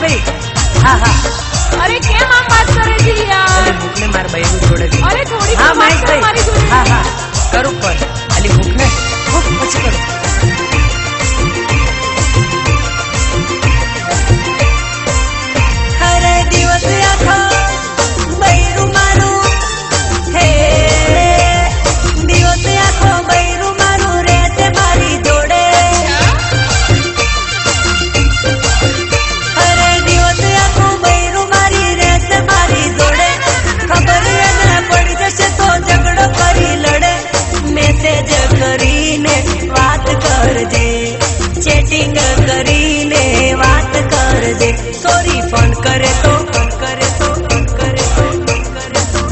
भाई हाँ हाँ अरे केम आम बात करे छी यार अरे भूखने मार बहू जोड़े दी अरे थोड़ी हाँ बात माइक कर मारी भाई जोड़े हाँ हाँ करूँ पर अली भूखने भूख પછી करो हरे दिवस आखो बैरू मारू हे दिवस आखो बैरू मारू रे ते मारी जोड़े हरे दिवस आखो बैरू मारी रे ते मारी जोड़े खबर न पड़ी जशे तो झगड़ो करी लड़े मैसेज करीने बात कर दे चैटिंग करीने बात कर दे सॉरी फोन करे तो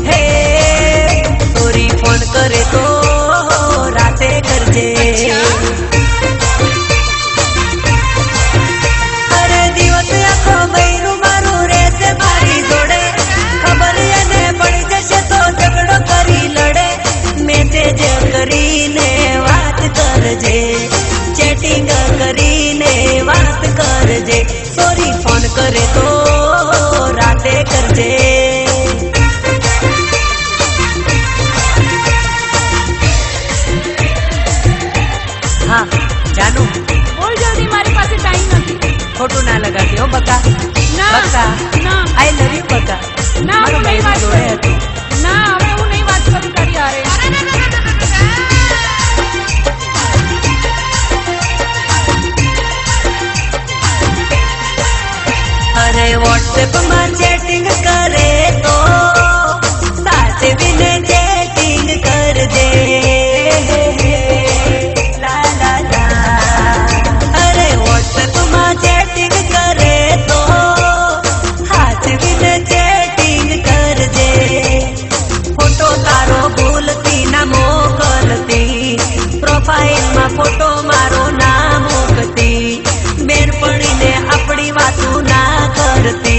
हे सॉरी फोन करे तो राते कर दे अरे दिवस आखो बैरू मारू रे ते मारी जोड़े खबर ने पड़ी जशे तो झगड़ो करी लड़े मैसेज करीने बात कर दे चैटिंग करीने बात कर दे सॉरी फोन करे तो राते कर दे हाँ जानू बोल जल्दी मारी पासे टाइम નથી ખોટું ના લગાડતી હો બકા ના બકા ના આઈ લવ યુ બકા ના મારું હું નહીં બહેનું વાત જોડે કરું હતું ના હવે હું નહીં વાત કરું તારી હારે अरे व्हाट्सएप में चैटिंग करे तो साथ बिन चैटिंग कर दे ला ला ला अरे व्हाट्सएप में चैटिंग करे तो हाथ बिन चैटिंग कर दे फोटो तारो भूलती ना मोकलती प्रोफाइल में फोटो मारो ना मूकती बेनपणी ने अपनी बातों ना करती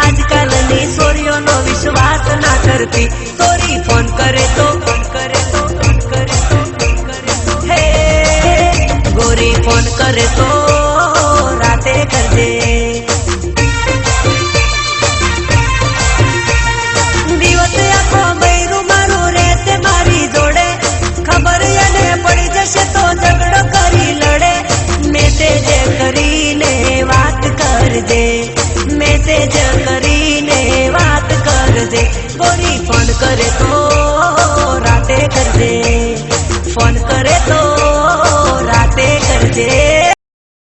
आजकल नी सोरियों नो विश्वास ना करती सोरी फोन करे तो हे गोरी फोन करे तो राते कर दे दिवस आखो बैरू मारू रे ते मारी जोड़े खबर ने पड़ी जशे तो झगड़ो करी लड़े मैसेज करीने बात कर दे मैसेज करीने बात कर दे गोरी फोन करे तो